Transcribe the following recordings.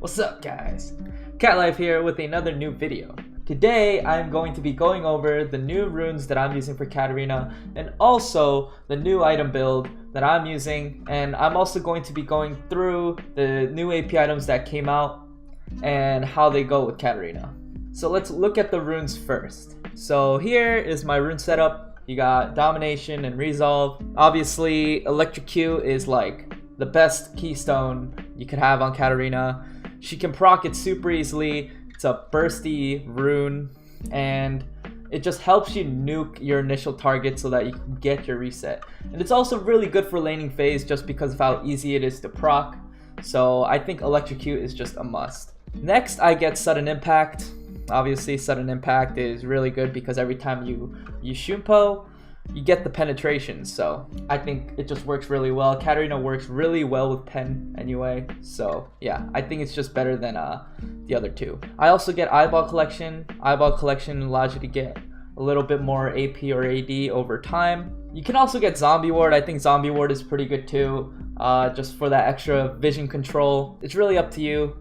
What's up guys? Katlife here with another new video. Today I'm going to be going over the new runes that I'm using for Katarina and also the new item build that I'm using, and I'm also going to be going through the new AP items that came out and how they go with Katarina. So let's look at the runes first. So here is my rune setup. You got Domination and Resolve. Obviously Electrocute is like the best keystone you could have on Katarina. She can proc it super easily. It's a bursty rune and it just helps you nuke your initial target so that you can get your reset. And it's also really good for laning phase just because of how easy it is to proc. So I think Electrocute is just a must. Next I get Sudden Impact. Obviously Sudden Impact is really good because every time you Shumpo, you get the penetration, so I think it just works really well. Katarina works really well with pen anyway, so yeah, I think it's just better than the other two. I also get Eyeball Collection. Eyeball Collection allows you to get a little bit more AP or AD over time. You can also get Zombie Ward. I think Zombie Ward is pretty good too, just for that extra vision control. It's really up to you.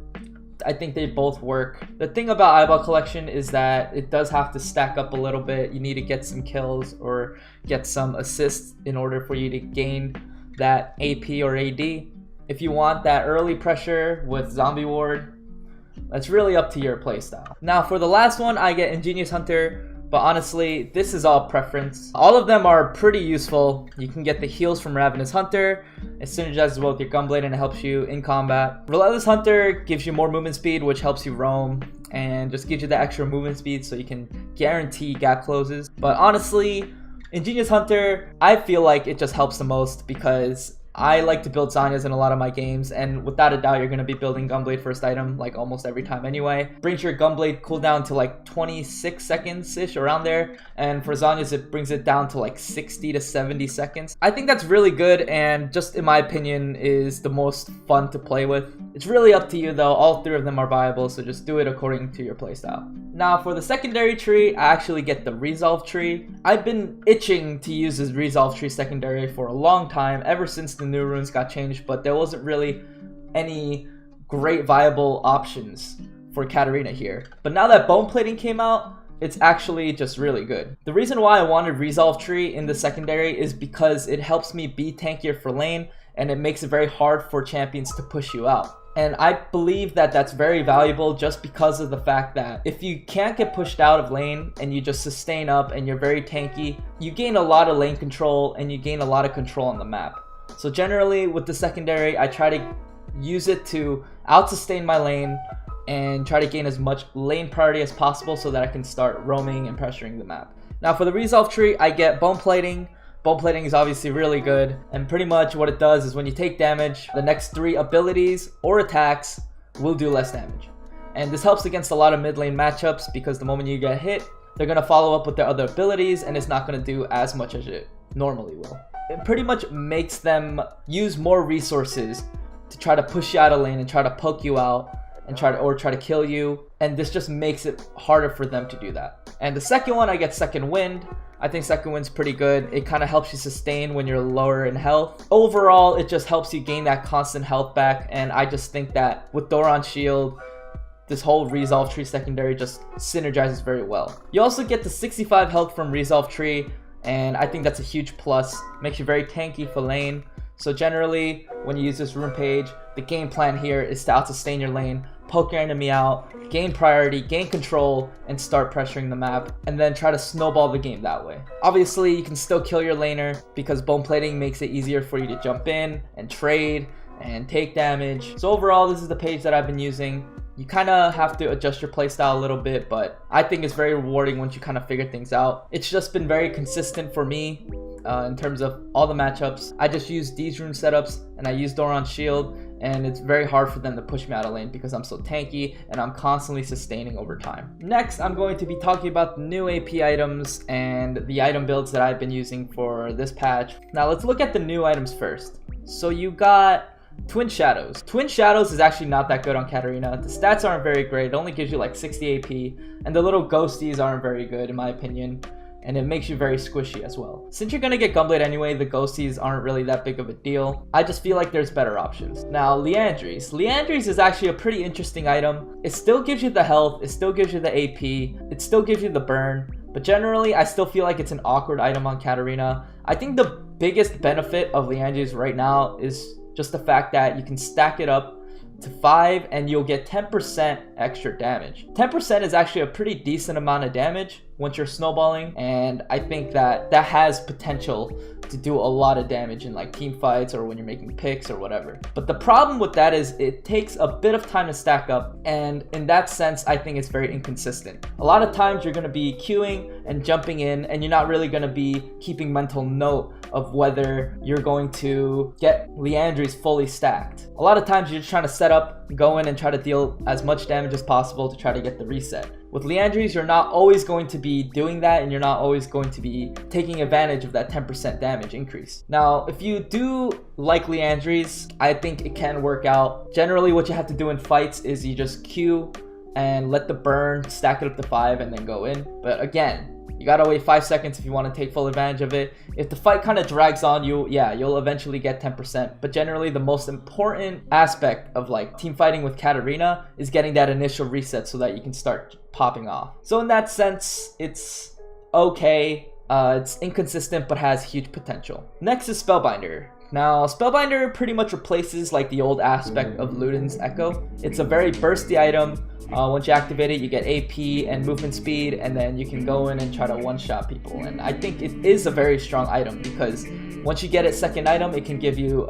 I think they both work. The thing about Eyeball Collection is that it does have to stack up a little bit. You need to get some kills or get some assists in order for you to gain that AP or AD. If you want that early pressure with Zombie Ward, that's really up to your playstyle. Now for the last one, I get Ingenious Hunter. But honestly, this is all preference. All of them are pretty useful. You can get the heals from Ravenous Hunter. It synergizes well with your Gunblade and it helps you in combat. Relentless Hunter gives you more movement speed, which helps you roam and just gives you the extra movement speed so you can guarantee gap closes. But honestly, Ingenious Hunter, I feel like it just helps the most because I like to build Zanyas in a lot of my games, and without a doubt you're going to be building Gunblade first item like almost every time anyway. Brings your Gunblade cooldown to like 26 seconds ish, around there, and for Zanyas it brings it down to like 60 to 70 seconds. I think that's really good and just in my opinion is the most fun to play with. It's really up to you though. All three of them are viable, so just do it according to your playstyle. Now for the secondary tree, I actually get the Resolve tree. I've been itching to use this Resolve tree secondary for a long time, ever since the new runes got changed, but there wasn't really any great viable options for Katarina here. But now that Bone Plating came out, it's actually just really good. The reason why I wanted Resolve tree in the secondary is because it helps me be tankier for lane and it makes it very hard for champions to push you out. And I believe that that's very valuable just because of the fact that if you can't get pushed out of lane and you just sustain up and you're very tanky, you gain a lot of lane control and you gain a lot of control on the map. So generally with the secondary, I try to use it to out-sustain my lane and try to gain as much lane priority as possible so that I can start roaming and pressuring the map. Now for the Resolve tree, I get Bone Plating. Bone Plating is obviously really good, and pretty much what it does is when you take damage, the next 3 abilities or attacks will do less damage. And this helps against a lot of mid lane matchups because the moment you get hit, they're going to follow up with their other abilities and it's not going to do as much as it normally will. It pretty much makes them use more resources to try to push you out of lane and try to poke you out and try to kill you, and this just makes it harder for them to do that. And the second one, I get Second Wind. I think Second Wind's pretty good. It kind of helps you sustain when you're lower in health. Overall, it just helps you gain that constant health back, and I just think that with Doran's Shield, this whole Resolve tree secondary just synergizes very well. You also get the 65 health from Resolve tree, and I think that's a huge plus. Makes you very tanky for lane. So generally, when you use this rune page, the game plan here is to out-sustain your lane, poke your enemy out, gain priority, gain control, and start pressuring the map, and then try to snowball the game that way. Obviously, you can still kill your laner because Bone Plating makes it easier for you to jump in and trade and take damage. So overall, this is the page that I've been using. You kind of have to adjust your playstyle a little bit, but I think it's very rewarding once you kind of figure things out. It's just been very consistent for me in terms of all the matchups. I just use these rune setups and I use Doran's Shield, and it's very hard for them to push me out of lane because I'm so tanky and I'm constantly sustaining over time. Next, I'm going to be talking about the new AP items and the item builds that I've been using for this patch. Now let's look at the new items first. So you got Twin Shadows. Twin Shadows is actually not that good on Katarina. The stats aren't very great. It only gives you like 60 AP, and the little ghosties aren't very good in my opinion. and it makes you very squishy as well. Since you're gonna get Gunblade anyway, the ghosties aren't really that big of a deal. I just feel like there's better options. Now, Liandry's. Liandry's is actually a pretty interesting item. It still gives you the health, it still gives you the AP, it still gives you the burn, but generally I still feel like it's an awkward item on Katarina. I think the biggest benefit of Liandry's right now is just the fact that you can stack it up to 5 and you'll get 10% extra damage. 10% is actually a pretty decent amount of damage once you're snowballing, and I think that has potential to do a lot of damage in like team fights or when you're making picks or whatever. But the problem with that is it takes a bit of time to stack up, and in that sense I think it's very inconsistent. A lot of times you're going to be queuing and jumping in, and you're not really going to be keeping mental note of whether you're going to get Liandry's fully stacked. A lot of times you're just trying to set up, go in and try to deal as much damage as possible to try to get the reset. With Liandry's, you're not always going to be doing that, and you're not always going to be taking advantage of that 10% damage increase. Now, if you do like Liandry's, I think it can work out. Generally, what you have to do in fights is you just queue and let the burn stack it up to 5 and then go in. But again, you gotta wait 5 seconds if you want to take full advantage of it. If the fight kind of drags on you, yeah, you'll eventually get 10%. But generally, the most important aspect of like team fighting with Katarina is getting that initial reset so that you can start popping off. So in that sense, it's okay. It's inconsistent but has huge potential. Next is Spellbinder. Now, Spellbinder pretty much replaces like the old aspect of Luden's Echo. It's a very bursty item. Once you activate it, you get AP and movement speed, and then you can go in and try to one-shot people. And I think it is a very strong item because once you get it second item, it can give you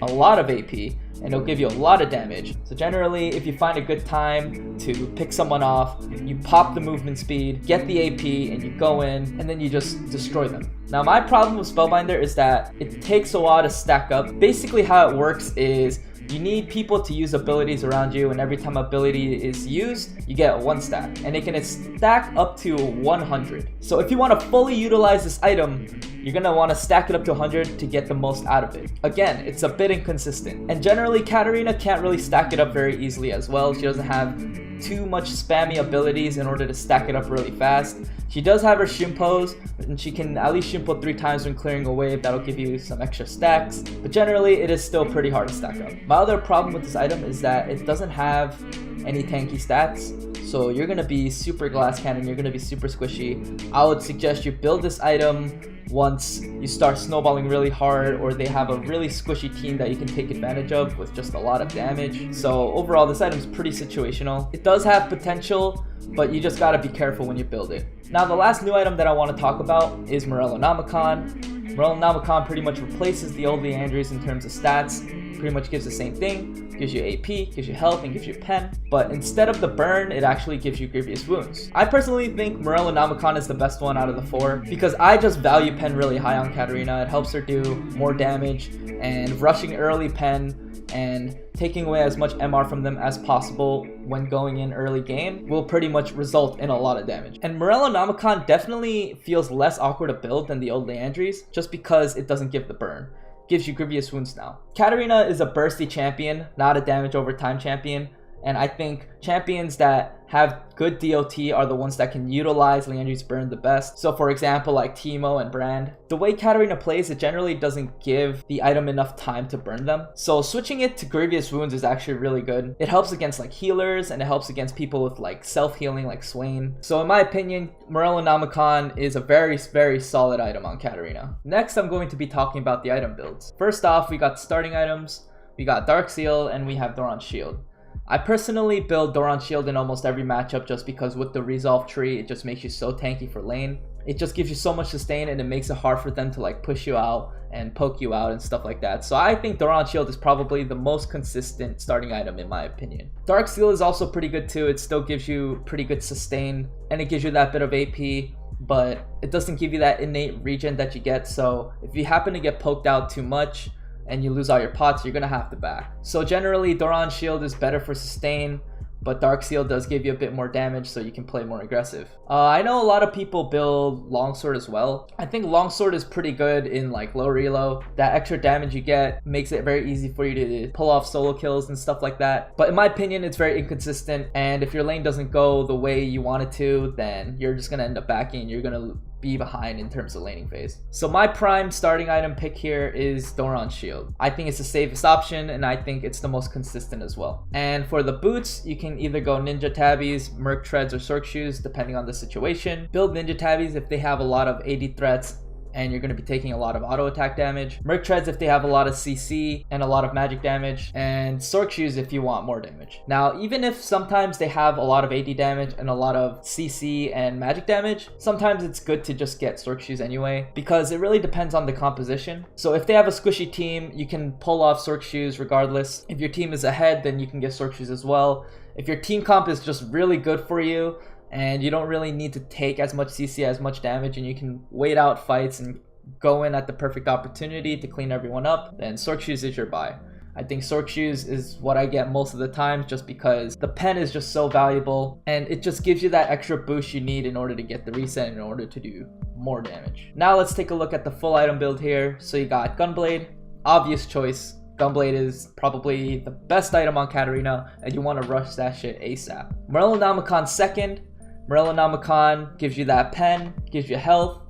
a lot of AP, and it'll give you a lot of damage. So generally, if you find a good time to pick someone off, you pop the movement speed, get the AP, and you go in, and then you just destroy them. Now, my problem with Spellbinder is that it takes a while to stack up. Basically, how it works is you need people to use abilities around you, and every time ability is used, you get 1 stack, and it can stack up to 100. So if you want to fully utilize this item, you're going to want to stack it up to 100 to get the most out of it. Again, it's a bit inconsistent, and generally Katarina can't really stack it up very easily as well. She doesn't have too much spammy abilities in order to stack it up really fast. She does have her Shimpos, and she can at least Shimpo 3 times when clearing a wave. That'll give you some extra stacks, but generally it is still pretty hard to stack up. My other problem with this item is that it doesn't have any tanky stats, so you're gonna be super glass cannon, you're gonna be super squishy. I would suggest you build this item once you start snowballing really hard, or they have a really squishy team that you can take advantage of with just a lot of damage. So overall, this item is pretty situational. It does have potential, but you just gotta be careful when you build it. Now, the last new item that I want to talk about is Morellonomicon. Morellonomicon pretty much replaces the old Liandry's in terms of stats. Pretty much gives the same thing. Gives you AP, gives you health, and gives you pen. But instead of the burn, it actually gives you grievous wounds. I personally think Morellonomicon is the best one out of the 4 because I just value pen really high on Katarina. It helps her do more damage, and rushing early pen and taking away as much MR from them as possible when going in early game will pretty much result in a lot of damage. And Morellonomicon definitely feels less awkward to build than the old Liandry's just because it doesn't give the burn. It gives you grievous wounds now. Katarina is a bursty champion, not a damage over time champion, and I think champions that have good DOT are the ones that can utilize Liandry's burn the best. So for example, like Teemo and Brand. The way Katarina plays, it generally doesn't give the item enough time to burn them. So switching it to Grievous Wounds is actually really good. It helps against like healers, and it helps against people with like self-healing like Swain. So in my opinion, Morellonomicon is a very, very solid item on Katarina. Next, I'm going to be talking about the item builds. First off, we got starting items, we got Dark Seal, and we have Doran's Shield. I personally build Doran's Shield in almost every matchup just because with the resolve tree, it just makes you so tanky for lane. It just gives you so much sustain, and it makes it hard for them to like push you out and poke you out and stuff like that. So I think Doran's Shield is probably the most consistent starting item in my opinion. Dark Seal is also pretty good too. It still gives you pretty good sustain, and it gives you that bit of AP, but it doesn't give you that innate regen that you get. So if you happen to get poked out too much and you lose all your pots, you're gonna have to back. So generally, Doran's Shield is better for sustain, but Dark Seal does give you a bit more damage, so you can play more aggressive. I know a lot of people build Longsword as well. I think Longsword is pretty good in like low reload. That extra damage you get makes it very easy for you to pull off solo kills and stuff like that. But in my opinion, it's very inconsistent, and if your lane doesn't go the way you want it to, then you're just gonna end up backing, and you're gonna be behind in terms of laning phase. So my prime starting item pick here is Doran's Shield. I think it's the safest option, and I think it's the most consistent as well. And for the boots, you can either go Ninja Tabbies, Merc Treads, or Sorc Shoes depending on the situation. Build Ninja Tabbies if they have a lot of AD threats and you're going to be taking a lot of auto attack damage. Merc Treads if they have a lot of CC and a lot of magic damage. And Sorc Shoes if you want more damage. Now, even if sometimes they have a lot of AD damage and a lot of CC and magic damage, sometimes it's good to just get Sorc Shoes anyway, because it really depends on the composition. So if they have a squishy team, you can pull off Sorc Shoes regardless. If your team is ahead, then you can get Sorc Shoes as well. If your team comp is just really good for you, and you don't really need to take as much CC, as much damage, and you can wait out fights and go in at the perfect opportunity to clean everyone up, then Sorc Shoes is your buy. I think Sorc Shoes is what I get most of the time, just because the pen is just so valuable and it just gives you that extra boost you need in order to get the reset, in order to do more damage. Now let's take a look at the full item build here. So you got Gunblade, obvious choice. Gunblade is probably the best item on Katarina, and you want to rush that shit ASAP. Morellonomicon second. Morellonomicon gives you that pen, gives you health,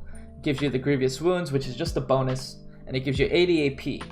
gives you the Grievous Wounds, which is just a bonus, and it gives you 80 AP.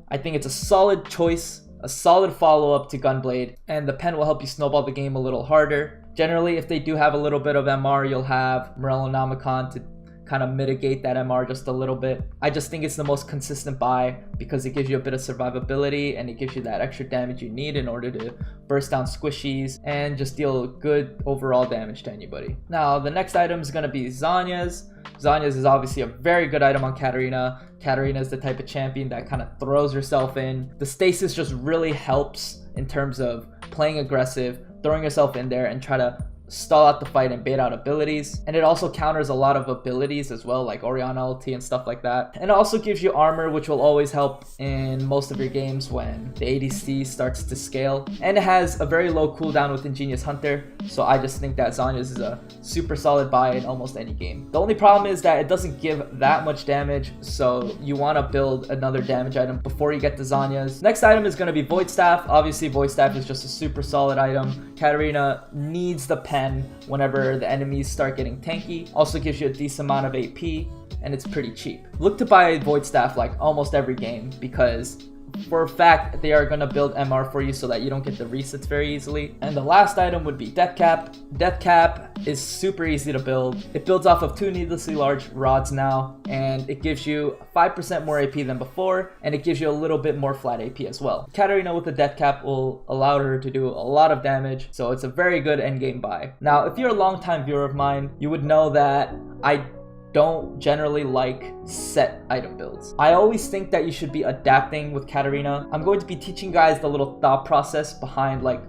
I think it's a solid choice, a solid follow-up to Gunblade, and the pen will help you snowball the game a little harder. Generally, if they do have a little bit of MR, you'll have Morellonomicon to kind of mitigate that MR just a little bit. I just think it's the most consistent buy because it gives you a bit of survivability and it gives you that extra damage you need in order to burst down squishies and just deal good overall damage to anybody. Now the next item is going to be Zhonya's. Zhonya's is obviously a very good item on Katarina. Katarina is the type of champion that kind of throws herself in. The stasis just really helps in terms of playing aggressive, throwing yourself in there and try to stall out the fight and bait out abilities. And it also counters a lot of abilities as well, like Orianna ulti and stuff like that. And it also gives you armor, which will always help in most of your games when the ADC starts to scale. And it has a very low cooldown with Ingenious Hunter, so I just think that Zhonya's is a super solid buy in almost any game. The only problem is that it doesn't give that much damage, so you want to build another damage item before you get to Zhonya's. Next item is going to be Void Staff. Obviously Void Staff is just a super solid item. Katarina needs the pen whenever the enemies start getting tanky. Also gives you a decent amount of AP, and it's pretty cheap. Look to buy Void Staff like almost every game, because for a fact they are going to build MR for you so that you don't get the resets very easily. And the last item would be Death Cap. Death Cap is super easy to build. It builds off of 2 needlessly large rods now, and it gives you 5% more AP than before, and it gives you a little bit more flat AP as well. Katarina with the Death Cap will allow her to do a lot of damage, so it's a very good endgame buy. Now, if you're a longtime viewer of mine, you would know that I don't generally like set item builds. I always think that you should be adapting with Katarina. I'm going to be teaching guys the little thought process behind like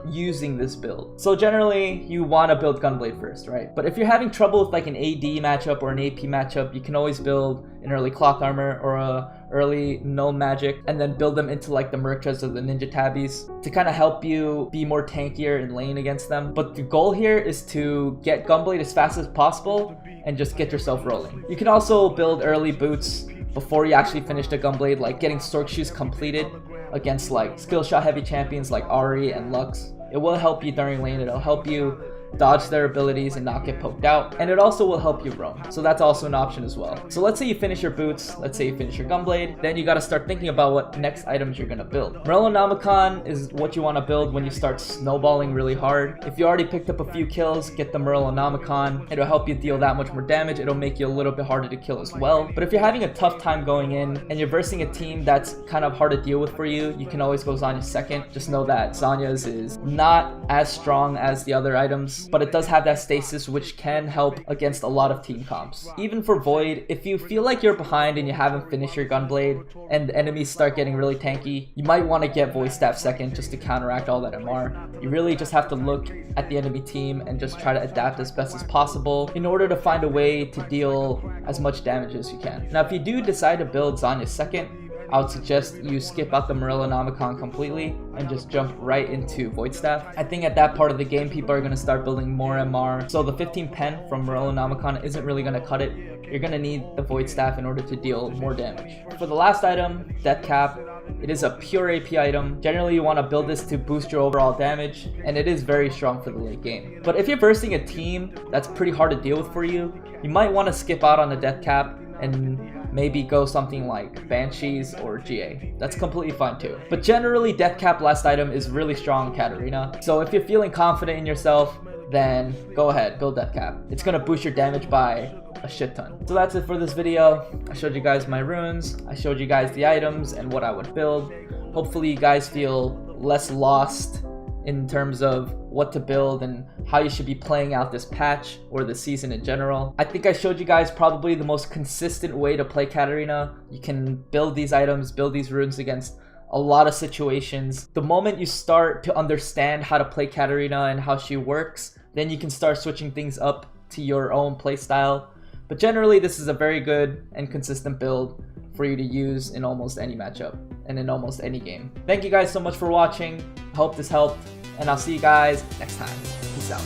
using this build. So generally you want to build Gunblade first, right? But if you're having trouble with like an AD matchup or an AP matchup, you can always build an early clock armor or a early null magic, and then build them into like the Merc Treads or the Ninja Tabbies to kind of help you be more tankier in lane against them. But the goal here is to get Gunblade as fast as possible and just get yourself rolling. You can also build early boots before you actually finish the Gunblade, like getting Sorc Shoes completed against like skill shot heavy champions like Ahri and Lux. It will help you during lane, it'll help you dodge their abilities and not get poked out, and it also will help you roam, so that's also an option as well. So let's say you finish your boots, let's say you finish your Gunblade, then you got to start thinking about what next items you're going to build. Morellonomicon is what you want to build when you start snowballing really hard. If you already picked up a few kills, get the Morellonomicon. It'll help you deal that much more damage. It'll make you a little bit harder to kill as well. But if you're having a tough time going in and you're versing a team that's kind of hard to deal with for you, you can always go Zhonya's second. Just know that Zhonya's is not as strong as the other items, but it does have that stasis, which can help against a lot of team comps. Even for Void, if you feel like you're behind and you haven't finished your Gunblade and the enemies start getting really tanky, you might want to get Void Staff second just to counteract all that MR. You really just have to look at the enemy team and just try to adapt as best as possible in order to find a way to deal as much damage as you can. Now, if you do decide to build Zhonya's second, I would suggest you skip out the Morellonomicon completely and just jump right into Void Staff. I think at that part of the game, people are going to start building more MR. So the 15 pen from Morellonomicon isn't really going to cut it. You're going to need the Void Staff in order to deal more damage. For the last item, Death Cap, It is a pure AP item. Generally, you want to build this to boost your overall damage, and it is very strong for the late game. But if you're versing a team that's pretty hard to deal with for you, you might want to skip out on the death cap and maybe go something like Banshees or GA. That's completely fine too. But generally, death cap last item is really strong in Katarina. So if you're feeling confident in yourself, then go ahead, build death cap. It's gonna boost your damage by a shit ton. So that's it for this video. I showed you guys my runes, I showed you guys the items and what I would build. Hopefully you guys feel less lost in terms of what to build and how you should be playing out this patch or the season in general. I think I showed you guys probably the most consistent way to play Katarina. You can build these items, build these runes against a lot of situations. The moment you start to understand how to play Katarina and how she works, then you can start switching things up to your own playstyle. But generally, this is a very good and consistent build for you to use in almost any matchup and in almost any game. Thank you guys so much for watching. I hope this helped, and I'll see you guys next time. Peace out.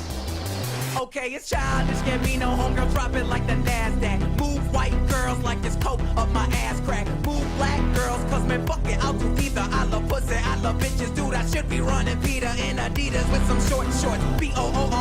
Okay, it's childish, can't be no homegirl, drop it like the NASDAQ. Move white girls like this coat up my ass crack. Move black girls, cause man, fuck it, I'll do either. I love pussy, I love bitches, dude, I should be running Peter in Adidas with some short shorts. B-O-O